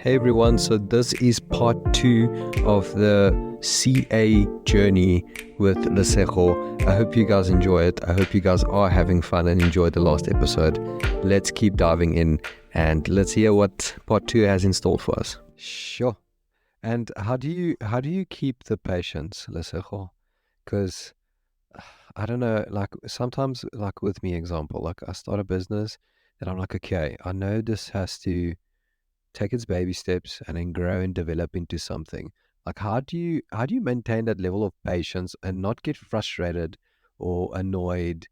Hey everyone, so this is part 2 of the CA journey with Lesego. I hope you guys enjoy it. I hope you guys are having fun and enjoyed the last episode. Let's keep diving in and let's hear what part 2 has in store for us. Sure. And how do you keep the patience, Lesego? Because I don't know, like sometimes, like with me, example, like I start a business and I'm like, okay, I know this has to take its baby steps and then grow and develop into something. Like how do you maintain that level of patience and not get frustrated or annoyed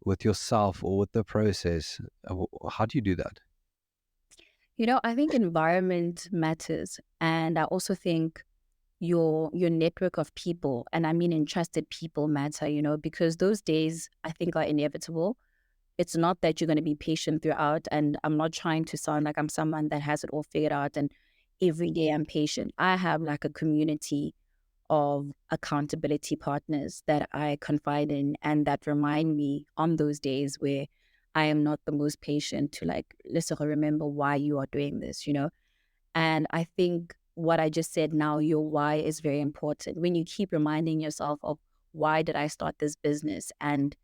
with yourself or with the process? How do you do that? I think environment matters. And I also think your network of people, and I mean entrusted people matter, because those days I think are inevitable. It's not that you're going to be patient throughout. And I'm not trying to sound like I'm someone that has it all figured out and every day I'm patient. I have like a community of accountability partners that I confide in and that remind me on those days where I am not the most patient to like, listen, remember why you are doing this. And I think what I just said now, your why is very important. When you keep reminding yourself of why did I start this business and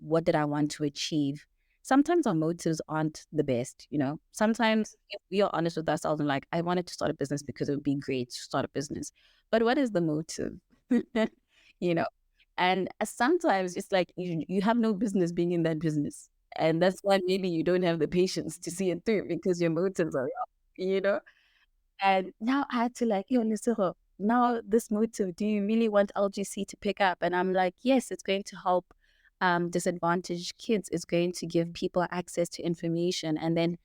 what did I want to achieve? Sometimes our motives aren't the best. Sometimes if we are honest with ourselves and like, I wanted to start a business because it would be great to start a business. But what is the motive? you know, and sometimes it's like you have no business being in that business. And that's why maybe you don't have the patience to see it through because your motives are off. And now I had to like, Nisero, now this motive, do you really want LGC to pick up? And I'm like, yes, it's going to help disadvantaged kids. It's going to give people access to information. And then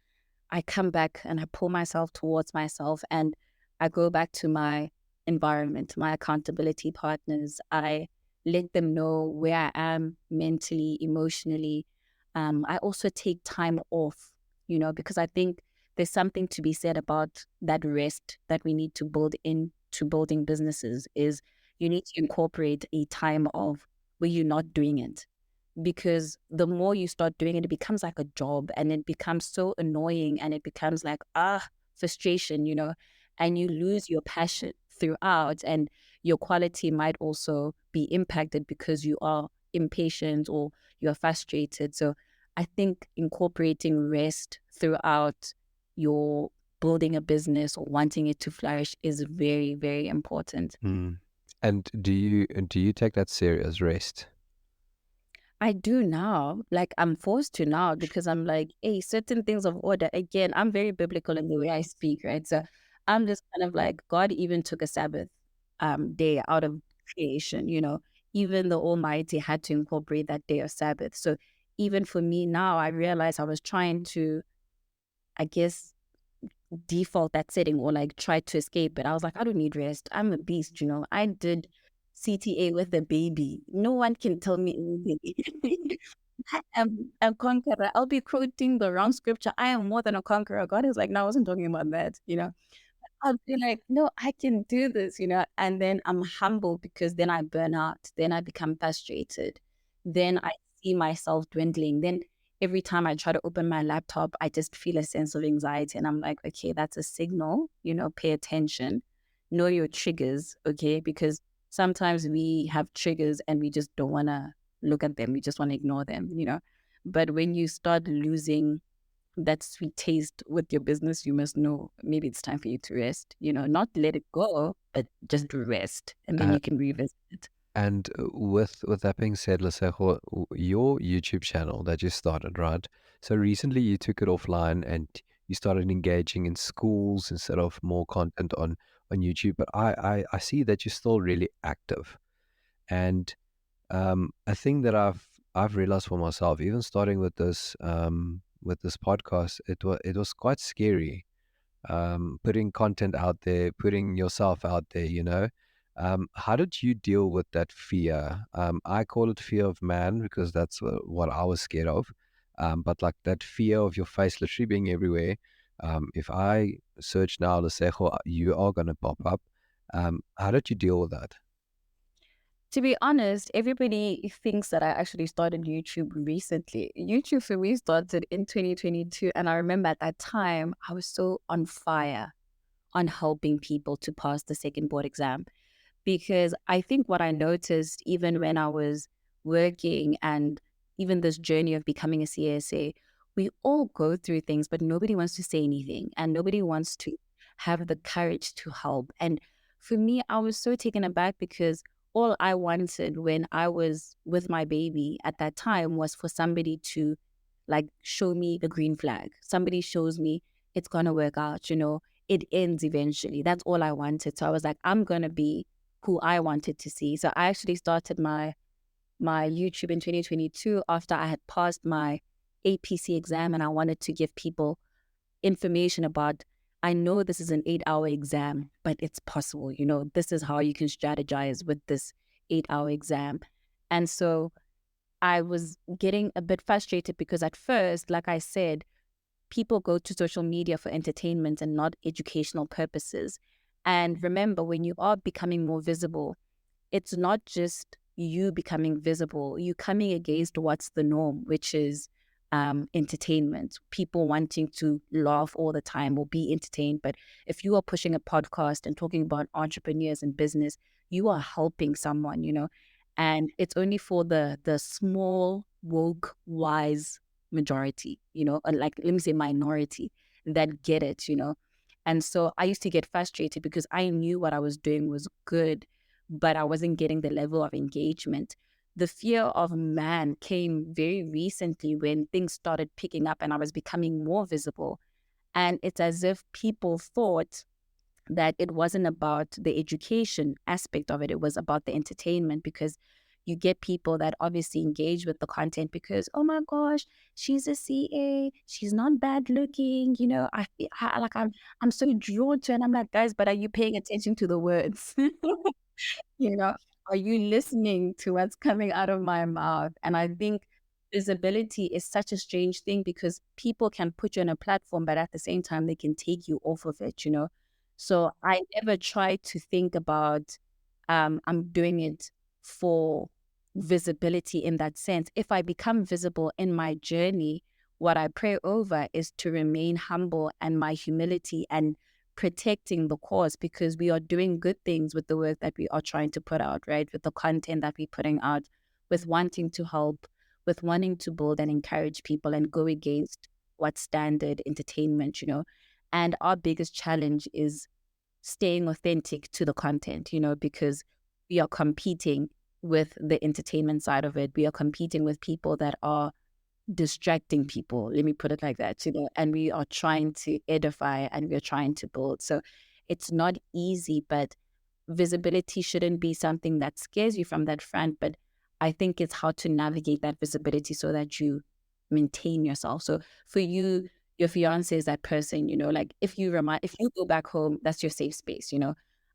I come back and I pull myself towards myself and I go back to my environment, my accountability partners. I let them know where I am mentally, emotionally. I also take time off, because I think there's something to be said about that rest that we need to build into building businesses is you need to incorporate a time of where you're not doing it because the more you start doing it, it becomes like a job and it becomes so annoying and it becomes like, frustration, and you lose your passion throughout and your quality might also be impacted because you are impatient or you're frustrated. So I think incorporating rest throughout your building a business or wanting it to flourish is very, very important. Mm. And do you take that serious, rest? I do now. Like I'm forced to now because I'm like, hey, certain things of order. Again, I'm very biblical in the way I speak, right? So I'm just kind of like God even took a Sabbath day out of creation. Even the Almighty had to incorporate that day of Sabbath. So even for me now, I realized I was trying to, I guess, default that setting or like try to escape it. I was like, I don't need rest. I'm a beast. I did CTA with a baby. No one can tell me anything. I am a conqueror. I'll be quoting the wrong scripture. I am more than a conqueror. God is like, no, I wasn't talking about that. I'll be like, no, I can do this. And then I'm humble because then I burn out. Then I become frustrated. Then I see myself dwindling. Then every time I try to open my laptop, I just feel a sense of anxiety. And I'm like, okay, that's a signal, pay attention, know your triggers, okay? Because sometimes we have triggers and we just don't want to look at them. We just want to ignore them. But when you start losing that sweet taste with your business, you must know maybe it's time for you to rest, not let it go, but just rest. And then Uh, you can revisit it. and with that being said, Lesego, your YouTube channel that you started, right? So recently you took it offline and you started engaging in schools instead of more content on YouTube. But I see that you're still really active. And a thing that I've realized for myself, even starting with this podcast, it was quite scary. Putting content out there, putting yourself out there. How did you deal with that fear? I call it fear of man because that's what I was scared of. But like that fear of your face literally being everywhere. If I search now Lesego, you are gonna pop up. How did you deal with that? To be honest, everybody thinks that I actually started YouTube recently. YouTube for me started in 2022. And I remember at that time, I was so on fire on helping people to pass the second board exam. Because I think what I noticed, even when I was working and even this journey of becoming a CSA, we all go through things, but nobody wants to say anything and nobody wants to have the courage to help. And for me, I was so taken aback because all I wanted when I was with my baby at that time was for somebody to like show me the green flag. Somebody shows me it's going to work out, it ends eventually. That's all I wanted. So I was like, I'm going to be who I wanted to see. So I actually started my YouTube in 2022 after I had passed my APC exam, and I wanted to give people information about, I know this is an 8-hour exam, but it's possible. This is how you can strategize with this 8-hour exam. And so I was getting a bit frustrated because at first, like I said, people go to social media for entertainment and not educational purposes. And remember, when you are becoming more visible, it's not just you becoming visible, you coming against what's the norm, which is entertainment, people wanting to laugh all the time or be entertained. But if you are pushing a podcast and talking about entrepreneurs and business, you are helping someone, and it's only for the small, woke, wise majority, like let me say minority that get it, And so I used to get frustrated because I knew what I was doing was good, but I wasn't getting the level of engagement. The fear of man came very recently when things started picking up and I was becoming more visible. And it's as if people thought that it wasn't about the education aspect of it. It was about the entertainment, because you get people that obviously engage with the content because, oh my gosh, she's a CA, she's not bad looking, I'm so drawn to it. And I'm like, guys, but are you paying attention to the words? you know, are you listening to what's coming out of my mouth? And I think visibility is such a strange thing because people can put you on a platform, but at the same time, they can take you off of it. So I never try to think about, I'm doing it for visibility in that sense. If I become visible in my journey, what I pray over is to remain humble and my humility and protecting the cause, because we are doing good things with the work that we are trying to put out, right? With the content that we're putting out, with wanting to help, with wanting to build and encourage people and go against what standard entertainment. And our biggest challenge is staying authentic to the content, because we are competing with the entertainment side of it. We are competing with people that are distracting people, let me put it like that, and we are trying to edify and we're trying to build. So it's not easy, but visibility shouldn't be something that scares you from that front. But I think it's how to navigate that visibility so that you maintain yourself. So for you, your fiance is that person, like if you go back home, that's your safe space.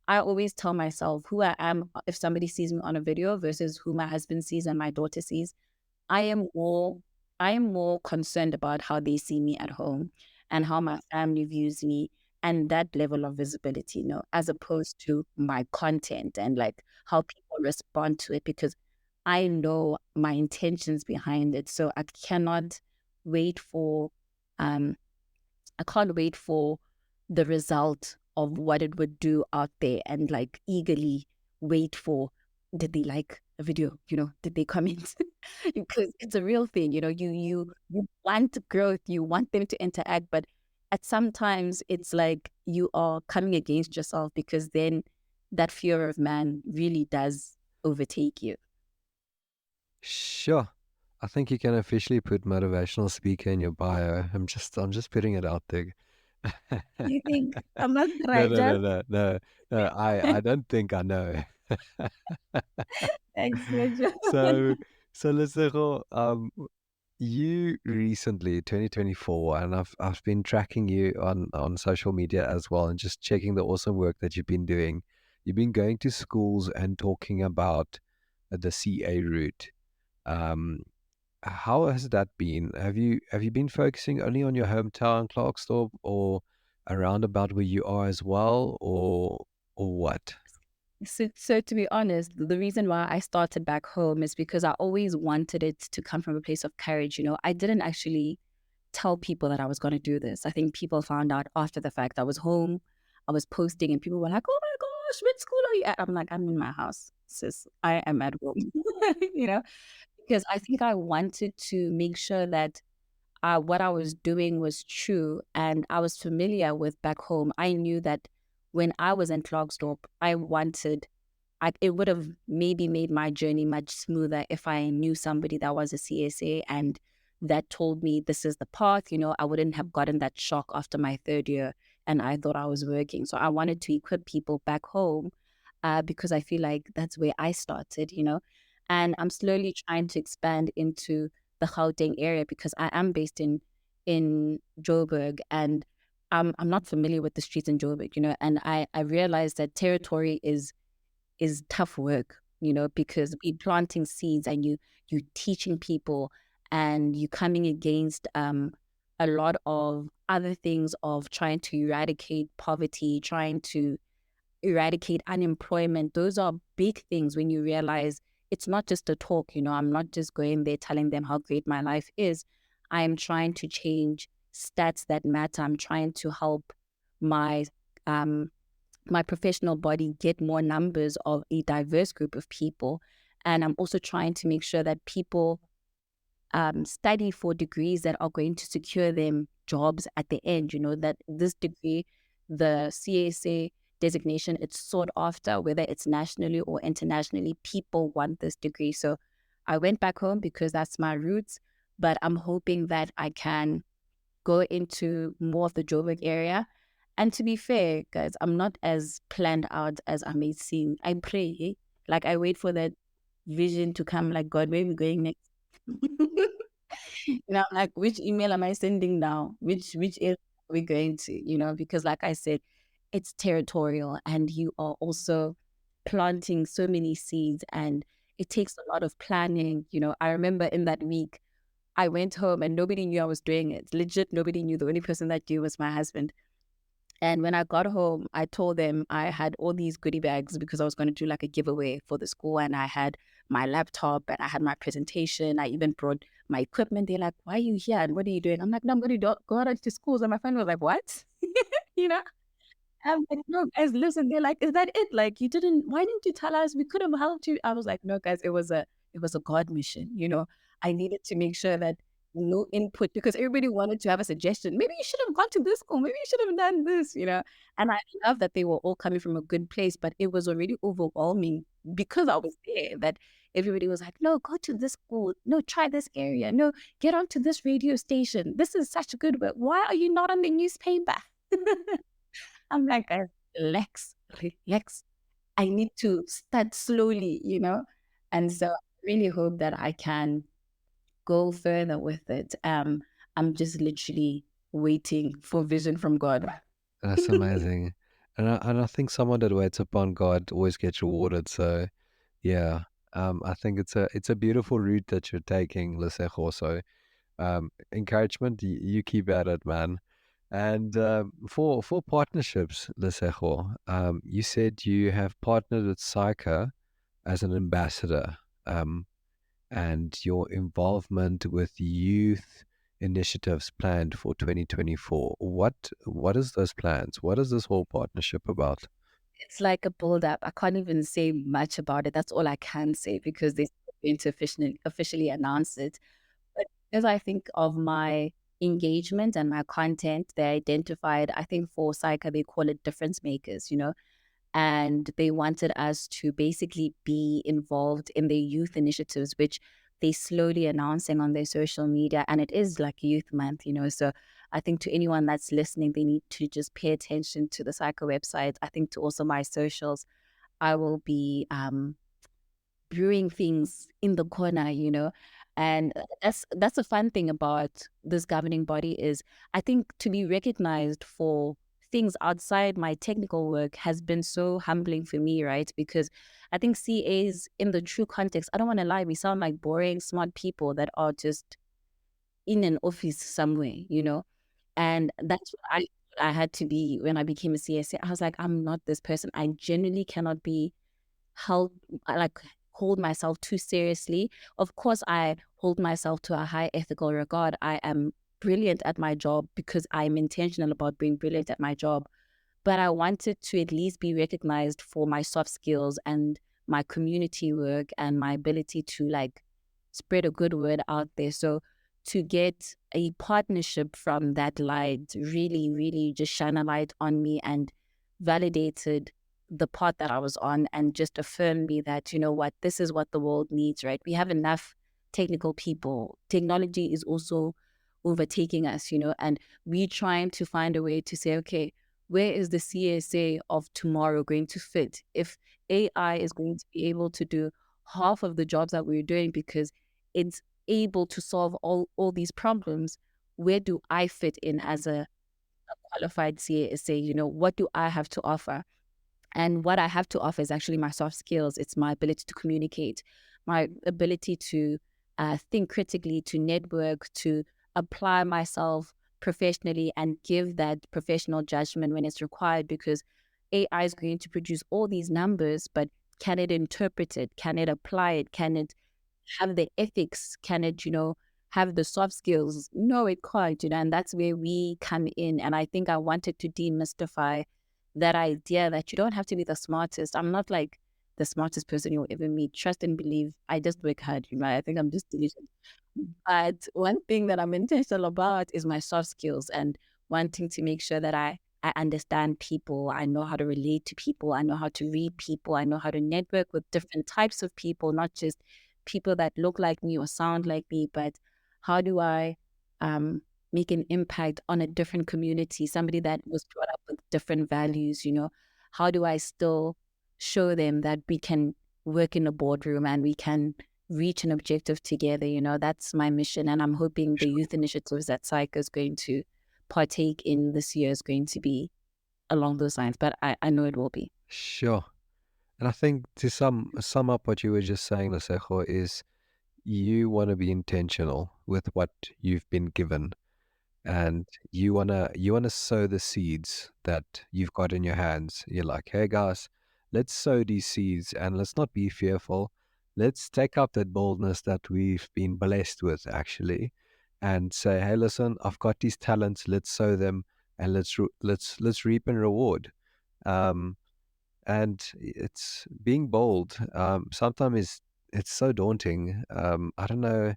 I always tell myself who I am if somebody sees me on a video versus who my husband sees and my daughter sees. I am more I am more concerned about how they see me at home and how my family views me and that level of visibility, as opposed to my content and like how people respond to it, because I know my intentions behind it. So wait for um I can't wait for the result of what it would do out there and like eagerly wait for, did they like a video? Did they comment? Because it's a real thing, you want growth, you want them to interact, but at sometimes it's like you are coming against yourself because then that fear of man really does overtake you. Sure. I think you can officially put motivational speaker in your bio. I'm just putting it out there. You think I'm not No, right, no, no, Jeff? no, no, no. I don't think I know. Thanks, Jeff. So, so Lesego, you recently, 2024, and I've been tracking you on social media as well, and just checking the awesome work that you've been doing. You've been going to schools and talking about the CA route. Um, how has that been? Have you been focusing only on your hometown, Clarksdorp, or around about where you are as well, or what? So to be honest, the reason why I started back home is because I always wanted it to come from a place of courage. I didn't actually tell people that I was going to do this. I think people found out after the fact. I was home, I was posting, and people were like, "Oh my gosh, which school are you at?" I'm like, "I'm in my house, sis. I am at home." you know, because I think I wanted to make sure that what I was doing was true and I was familiar with back home. I knew that when I was in Klerksdorp, it would have maybe made my journey much smoother if I knew somebody that was a CSA and that told me this is the path. I wouldn't have gotten that shock after my third year and I thought I was working. So I wanted to equip people back home because I feel like that's where I started. And I'm slowly trying to expand into the Gauteng area because I am based in Joburg and I'm not familiar with the streets in Joburg, and I realized that territory is tough work, because you're planting seeds and you're teaching people and you're coming against a lot of other things of trying to eradicate poverty, trying to eradicate unemployment. Those are big things when you realize it's not just a talk. I'm not just going there telling them how great my life is. I am trying to change stats that matter. I'm trying to help my um my professional body get more numbers of a diverse group of people. And I'm also trying to make sure that people study for degrees that are going to secure them jobs at the end, that this degree, the CSA designation, it's sought after, whether it's nationally or internationally, people want this degree. So I went back home because that's my roots, but I'm hoping that I can go into more of the Joburg area. And to be fair, guys, I'm not as planned out as I may seem. I pray, like I wait for that vision to come, like, God, where are we going next? I'm like, which email am I sending now? Which area are we going to? Because like I said, it's territorial and you are also planting so many seeds and it takes a lot of planning. I remember in that week, I went home and nobody knew I was doing it. Legit, nobody knew. The only person that knew was my husband. And when I got home, I told them I had all these goodie bags because I was going to do like a giveaway for the school. And I had my laptop and I had my presentation. I even brought my equipment. They're like, "Why are you here? And what are you doing?" I'm like, "No, I'm going to go out to schools." And my friend was like, "What?" you know? I'm like, "No, guys, listen." They're like, "Is that it? Like, why didn't you tell us? We could have helped you." I was like, "No, guys, it was a God mission. I needed to make sure that no input because everybody wanted to have a suggestion. Maybe you should have gone to this school. Maybe you should have done this. And I love that they were all coming from a good place, but it was already overwhelming because I was there that everybody was like, "No, go to this school. No, try this area. No, get onto this radio station. This is such a good work. Why are you not on the newspaper?" I'm like, relax, relax. I need to start slowly. And so I really hope that I can go further with it. I'm just literally waiting for vision from God. That's amazing. And I think someone that waits upon God always gets rewarded. So yeah, I think it's a beautiful route that you're taking, Lesego. So encouragement, you keep at it, man. And for partnerships, Lesego, you said you have partnered with Psycha as an ambassador. And your involvement with youth initiatives planned for 2024. What is those plans? What is this whole partnership about? It's like a build up. I can't even say much about it. That's all I can say because they're going to officially announce it. But as I think of my engagement and my content, they identified, I think for Psycha, they call it difference makers. And they wanted us to basically be involved in their youth initiatives, which they slowly announcing on their social media. And it is like Youth Month. So I think to anyone that's listening, they need to just pay attention to the Psycho website. I think to also my socials, I will be brewing things in the corner. And that's a fun thing about this governing body is I think to be recognized for things outside my technical work has been so humbling for me, right? Because I think CAs in the true context, I don't want to lie, we sound like boring, smart people that are just in an office somewhere. And that's what I had to be when I became a CSA. I was like, I'm not this person. I genuinely cannot be held like hold myself too seriously. Of course, I hold myself to a high ethical regard. I am brilliant at my job because I'm intentional about being brilliant at my job. But I wanted to at least be recognized for my soft skills and my community work and my ability to like spread a good word out there. So to get a partnership from that light really, really just shine a light on me and validated the path that I was on and just affirmed me that, you know what, this is what the world needs, right? We have enough technical people. Technology is also overtaking us, and we trying to find a way to say, okay, where is the CSA of tomorrow going to fit? If AI is going to be able to do half of the jobs that we're doing because it's able to solve all these problems, where do I fit in as a qualified CSA? What do I have to offer? And what I have to offer is actually my soft skills. It's my ability to communicate, my ability to think critically, to network, to apply myself professionally and give that professional judgment when it's required, because AI is going to produce all these numbers, but can it interpret it? Can it apply it? Can it have the ethics? Can it, have the soft skills? No, it can't, and that's where we come in. And I think I wanted to demystify that idea that you don't have to be the smartest. I'm not like the smartest person you'll ever meet. Trust and believe. I just work hard, I think I'm just diligent. But one thing that I'm intentional about is my soft skills and wanting to make sure that I understand people. I know how to relate to people. I know how to read people. I know how to network with different types of people, not just people that look like me or sound like me, but how do I make an impact on a different community, somebody that was brought up with different values, how do I still show them that we can work in a boardroom and we can reach an objective together? That's my mission. And I'm hoping the youth initiatives that Psycho is going to partake in this year is going to be along those lines, but I know it will be. Sure. And I think to sum up what you were just saying, Lesego, is you want to be intentional with what you've been given, and you wanna sow the seeds that you've got in your hands. You're like, hey guys, let's sow these seeds and let's not be fearful. Let's take up that boldness that we've been blessed with, actually, and say, hey, listen, I've got these talents. Let's sow them, and let's reap and reward. Um, and it's being bold. Sometimes it's so daunting. I don't know.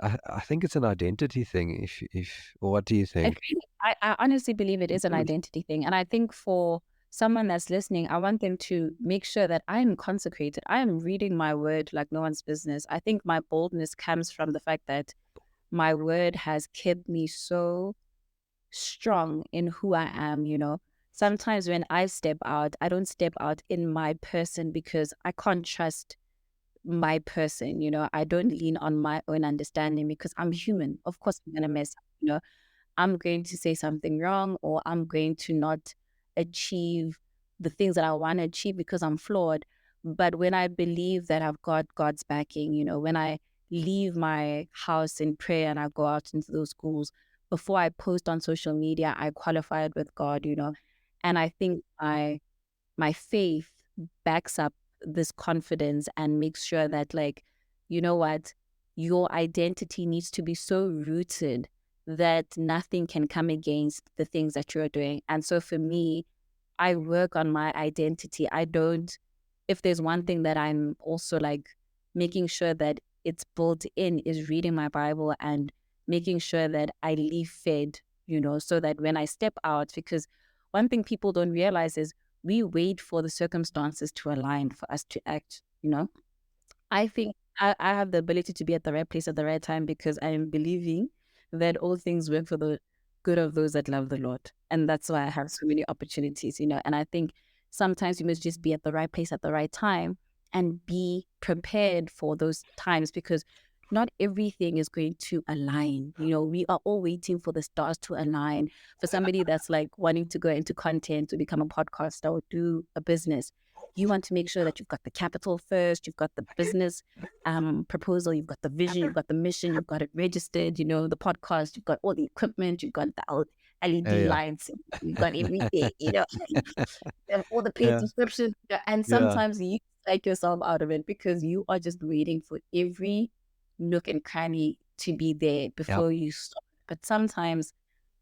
I think it's an identity thing. If or what do you think? I honestly believe it is an identity thing. And I think for someone that's listening, I want them to make sure that I am consecrated. I am reading my word like no one's business. I think my boldness comes from the fact that my word has kept me so strong in who I am. Sometimes when I step out, I don't step out in my person because I can't trust my person. I don't lean on my own understanding because I'm human. Of course, I'm going to mess up. I'm going to say something wrong, or I'm going to not achieve the things that I want to achieve because I'm flawed. But when I believe that I've got God's backing, when I leave my house in prayer and I go out into those schools, before I post on social media, I qualify it with God, and I think my faith backs up this confidence and makes sure that, like, you know what, your identity needs to be so rooted that nothing can come against the things that you're doing. And so for me, I work on my identity. I don't, if there's one thing that I'm also like making sure that it's built in, is reading my Bible and making sure that I leave fed, so that when I step out, because one thing people don't realize is we wait for the circumstances to align for us to act. I think I have the ability to be at the right place at the right time because I am believing that all things work for the good of those that love the Lord. And that's why I have so many opportunities. And I think sometimes you must just be at the right place at the right time and be prepared for those times, because not everything is going to align. We are all waiting for the stars to align. For somebody that's like wanting to go into content, to become a podcaster or do a business, you want to make sure that you've got the capital first, you've got the business proposal, you've got the vision, you've got the mission, you've got it registered, the podcast, you've got all the equipment, you've got the LED Yeah, lights, you've got everything, and all the paid yeah, subscriptions. And yeah, sometimes you take yourself out of it because you are just waiting for every nook and cranny to be there Yeah. before you start. But sometimes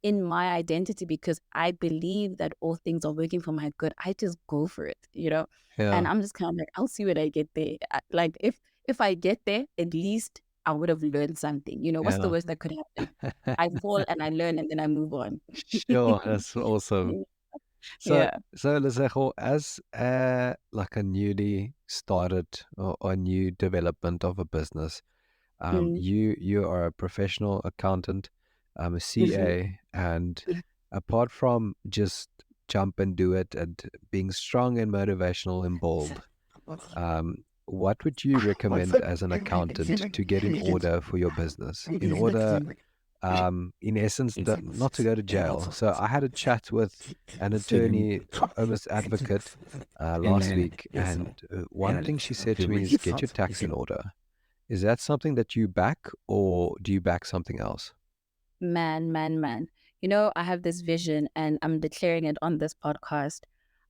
in my identity, because I believe that all things are working for my good, I just go for it, and Yeah. I'm just kind of like, I'll see when I get there. Like if I get there, at least I would have learned something. What's the Yeah. worst that could happen? I fall and I learn and then I move on. Sure. That's awesome. So, Yeah. so Lesego, as like a newly started or new development of a business, Mm. you are a professional accountant, a Mhm. CA, and apart from just jump and do it and being strong and motivational and bold, what would you recommend as an accountant to get in order for your business? In order, in essence, not to go to jail. So I had a chat with an attorney, almost advocate, last week, and one thing she said to me is get your tax in order. Is that something that you back, or do you back something else? Man, man, man. I have this vision and I'm declaring it on this podcast.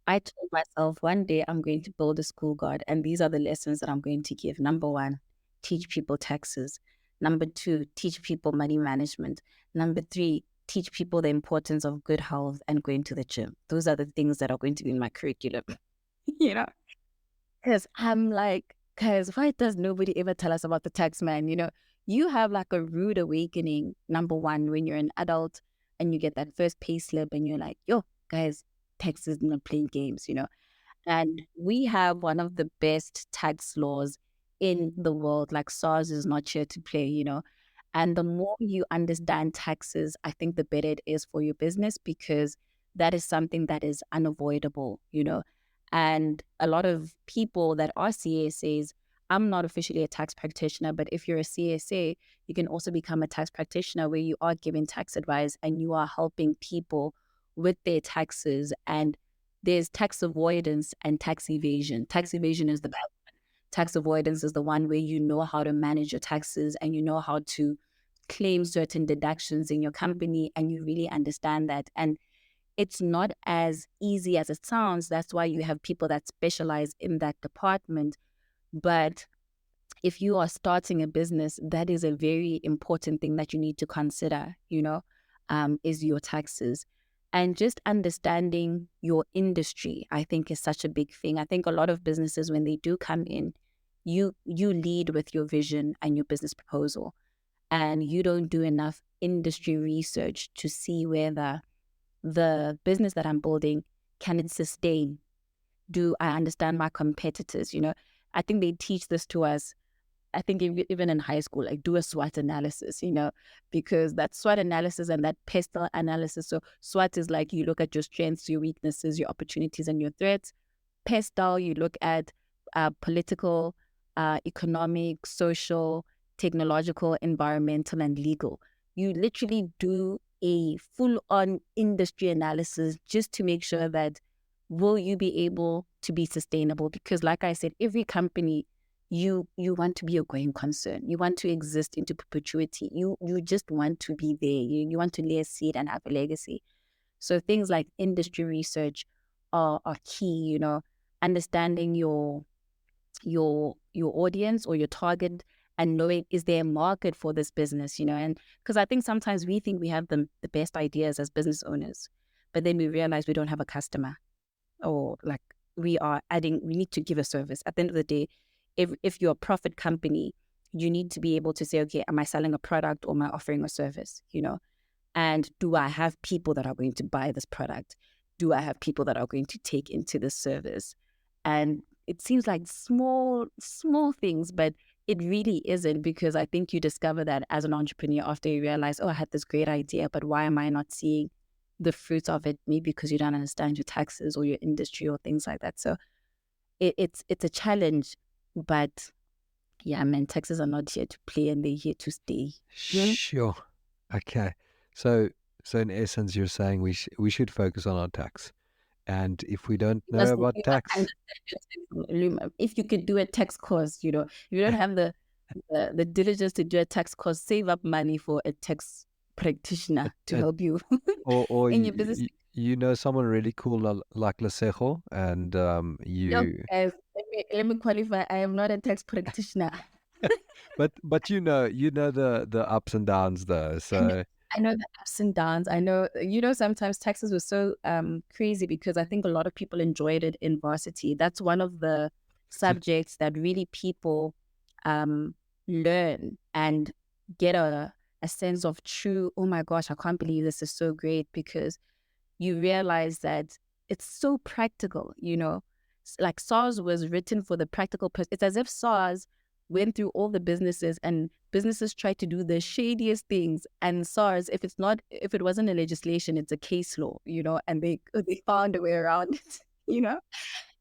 I told myself one day I'm going to build a school guard, and these are the lessons that I'm going to give. Number one, teach people taxes. Number two, teach people money management. Number three, teach people the importance of good health and going to the gym. Those are the things that are going to be in my curriculum, you know? Because I'm like, because why does nobody ever tell us about the tax man? You have like a rude awakening, number one, when you're an adult and you get that first pay slip and you're like, yo, guys, tax is not playing games. And we have one of the best tax laws in the world. Like SARS is not here to play. And the more you understand taxes, I think the better it is for your business because that is something that is unavoidable. And a lot of people that are CSAs, I'm not officially a tax practitioner, but if you're a CSA, you can also become a tax practitioner where you are giving tax advice and you are helping people with their taxes. And there's tax avoidance and tax evasion. Tax evasion is the bad one. Tax avoidance is the one where you know how to manage your taxes and you know how to claim certain deductions in your company and you really understand that. And it's not as easy as it sounds. That's why you have people that specialize in that department. But if you are starting a business, that is a very important thing that you need to consider, is your taxes. And just understanding your industry, I think is such a big thing. I think a lot of businesses, when they do come in, you lead with your vision and your business proposal. And you don't do enough industry research to see whether the business that I'm building, can it sustain? Do I understand my competitors? I think they teach this to us. I think even in high school, like do a SWOT analysis, because that SWOT analysis and that PESTEL analysis. So SWOT is like you look at your strengths, your weaknesses, your opportunities, and your threats. PESTEL, you look at political, economic, social, technological, environmental, and legal. You literally do a full-on industry analysis just to make sure that will you be able to be sustainable? Because like I said, every company, you want to be a going concern. You want to exist into perpetuity. You just want to be there. You want to lay a seed and have a legacy. So things like industry research are key, understanding your audience or your target and knowing is there a market for this business, and because I think sometimes we think we have the best ideas as business owners, but then we realize we don't have a customer or like we need to give a service. At the end of the day, if you're a profit company, you need to be able to say, okay, am I selling a product or am I offering a service? And do I have people that are going to buy this product? Do I have people that are going to take into this service? And it seems like small, small things, but it really isn't, because I think you discover that as an entrepreneur after you realize, oh, I had this great idea, but why am I not seeing the fruits of it? Maybe because you don't understand your taxes or your industry or things like that. So it's a challenge, but yeah, man, taxes are not here to play and they're here to stay. Sure. Okay. So, so in essence, you're saying we should focus on our tax, and if we don't know Listen, about you tax, understand if you could do a tax course, if you don't have the diligence to do a tax course, save up money for a tax a, practitioner to a, help you or in your business. you know someone really cool like Lesego, and Look, you, let me qualify. I am not a tax practitioner. but you know the ups and downs though. I know, So I know the ups and downs. I know, sometimes taxes were so crazy because I think a lot of people enjoyed it in varsity. That's one of the subjects that really people um, learn and get a sense of true, oh my gosh, I can't believe this is so great, because you realize that it's so practical, Like SARS was written for the practical person. It's as if SARS went through all the businesses and businesses tried to do the shadiest things. And SARS, if it wasn't a legislation, it's a case law, and they found a way around it, you know?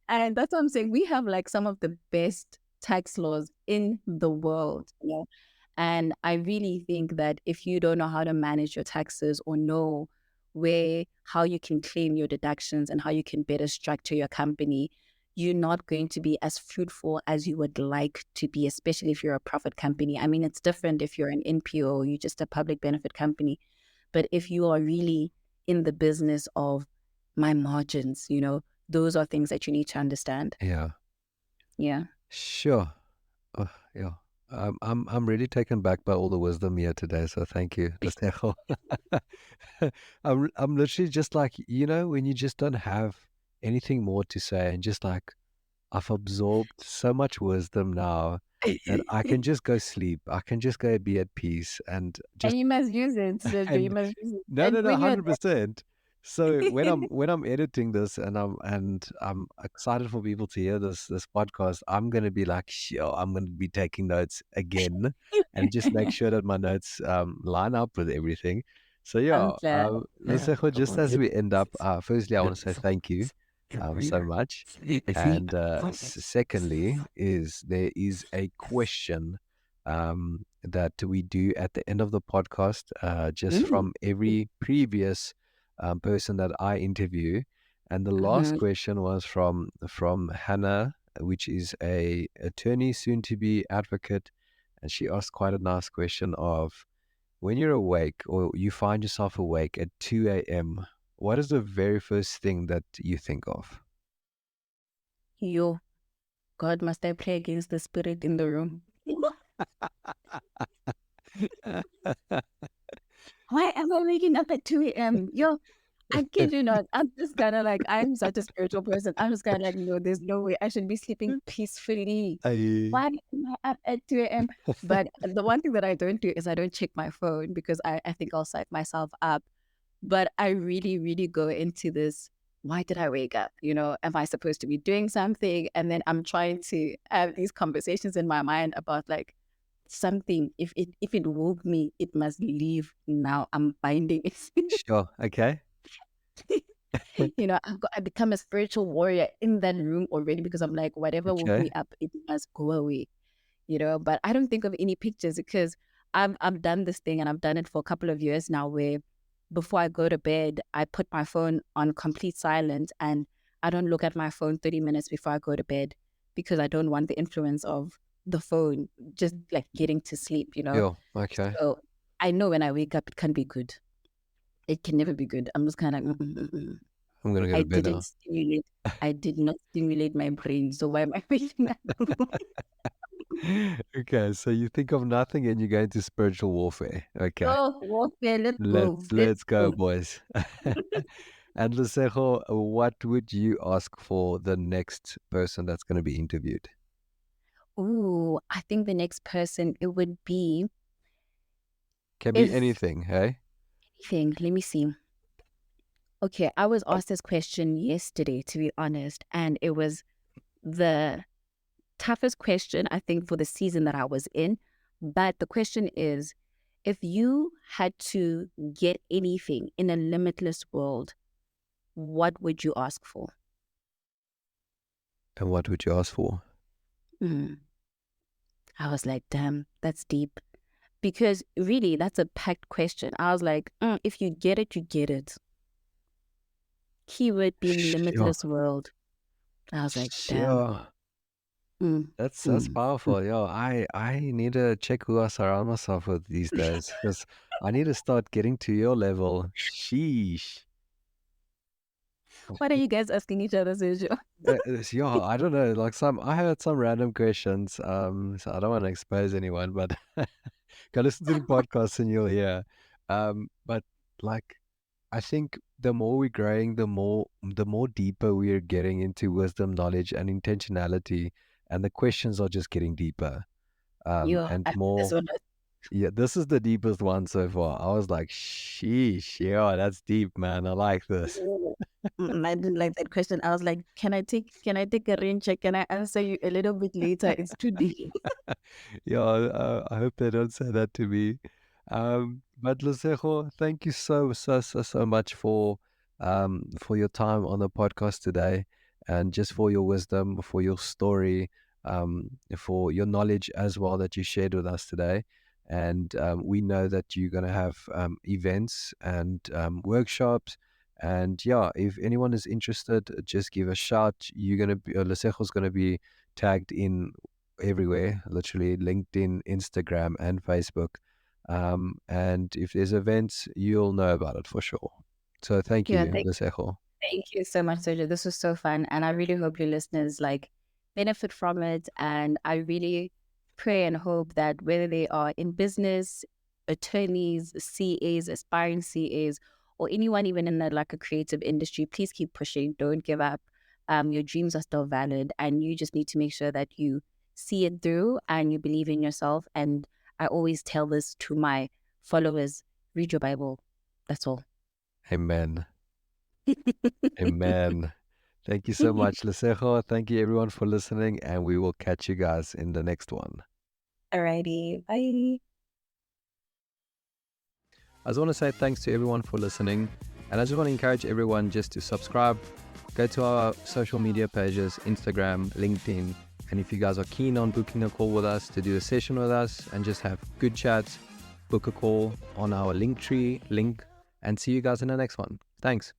And that's what I'm saying. We have like some of the best tax laws in the world. And I really think that if you don't know how to manage your taxes or know how you can claim your deductions and how you can better structure your company, you're not going to be as fruitful as you would like to be, especially if you're a profit company. I mean, it's different if you're an NPO, you're just a public benefit company. But if you are really in the business of my margins, those are things that you need to understand. yeah, Yeah. sure. Yeah. I'm really taken back by all the wisdom here today, so thank you, Lesego. I'm literally just like, when you just don't have anything more to say, and just like I've absorbed so much wisdom now that I can just go sleep. I can just go be at peace and just And you must use it, Sergio. You and must use it. no, And when you're 100%. So when I'm editing this, and I'm excited for people to hear this podcast, I'm gonna be like, sure, I'm gonna be taking notes again, and just make sure that my notes line up with everything. So yeah, I'm glad. Lesego, just as we end up, firstly, I want to say thank you so much, and secondly, there is a question that we do at the end of the podcast, just Mm. from every previous person that I interview. And the last Mhm. question was from Hannah, which is a attorney, soon to be advocate, and she asked quite a nice question of, when you're awake or you find yourself awake at 2 a.m., what is the very first thing that you think of? Yo, God, must I pray against the spirit in the room? Why am I waking up at 2 a.m.? Yo, I kid you not. I'm just kind of like, I'm such a spiritual person. I'm just kind of like, no, there's no way I should be sleeping peacefully. I, Why am I up at 2 a.m.? But the one thing that I don't do is I don't check my phone because I think I'll psych myself up. But I really, really go into this. Why did I wake up? Am I supposed to be doing something? And then I'm trying to have these conversations in my mind about like something. If it woke me, it must leave now. I'm binding it. sure, okay, I become a spiritual warrior in that room already because I'm like, whatever woke okay, me up, it must go away. But I don't think of any pictures because I've done this thing and I've done it for a couple of years now where before I go to bed, I put my phone on complete silence and I don't look at my phone 30 minutes before I go to bed because I don't want the influence of the phone just like getting to sleep. yeah, okay. So I know when I wake up, it can be good. It can never be good. I'm just kind of like, I'm gonna go I to bed didn't now. stimulate. I did not stimulate my brain. So why am I waking up? Okay, so you think of nothing and you go into spiritual warfare. Okay, Oh, warfare, let's go. Let's let's go, go. boys. And Lesego, what would you ask for the next person that's going to be interviewed? Ooh, I think the next person, it would be Can be if anything, hey? anything, let me see. Okay, I was asked this question yesterday, to be honest, and it was the toughest question, I think, for the season that I was in. But the question is, if you had to get anything in a limitless world, what would you ask for? And what would you ask for? Mm. I was like, damn, that's deep. Because really, that's a packed question. I was like, if you get it, you get it. Keyword being Sure, limitless world. I was like, damn. sure. Mm, That's mm. powerful. Yo, I need to check who I surround myself with these days because I need to start getting to your level. Sheesh. What are you guys asking each other, Sergio? Yeah, I don't know. Like I had some random questions. So I don't want to expose anyone, but go listen to the podcast and you'll hear. But like, I think the more we're growing, the more deeper we're getting into wisdom, knowledge, and intentionality, and the questions are just getting deeper. And I this more. one. Yeah, this is the deepest one so far. I was like, sheesh, yeah, that's deep, man. I like this. I didn't like that question. I was like, can I take a rain check? Can I answer you a little bit later? It's too deep. Yeah, I hope they don't say that to me. But Lesego, thank you so much for your time on the podcast today, and just for your wisdom, for your story, for your knowledge as well that you shared with us today. And we know that you're gonna have events and workshops. And yeah, if anyone is interested, just give a shout. You're gonna be Lesego's gonna be tagged in everywhere, literally LinkedIn, Instagram, and Facebook. And if there's events, you'll know about it for sure. So thank Yeah, you, Lesego. thank you so much, Sergio. This was so fun. And I really hope your listeners like benefit from it. And I really pray and hope that whether they are in business, attorneys, CAs, aspiring CAs, or anyone even in like a creative industry, please keep pushing. Don't give up. Your dreams are still valid, and you just need to make sure that you see it through and you believe in yourself. And I always tell this to my followers: read your Bible. That's all. Amen. Amen. Thank you so much, Lesego. Thank you everyone for listening, and we will catch you guys in the next one. Alrighty, bye. I just want to say thanks to everyone for listening, and I just want to encourage everyone just to subscribe, go to our social media pages, Instagram, LinkedIn, and if you guys are keen on booking a call with us to do a session with us and just have good chats, book a call on our Linktree link, and see you guys in the next one. Thanks.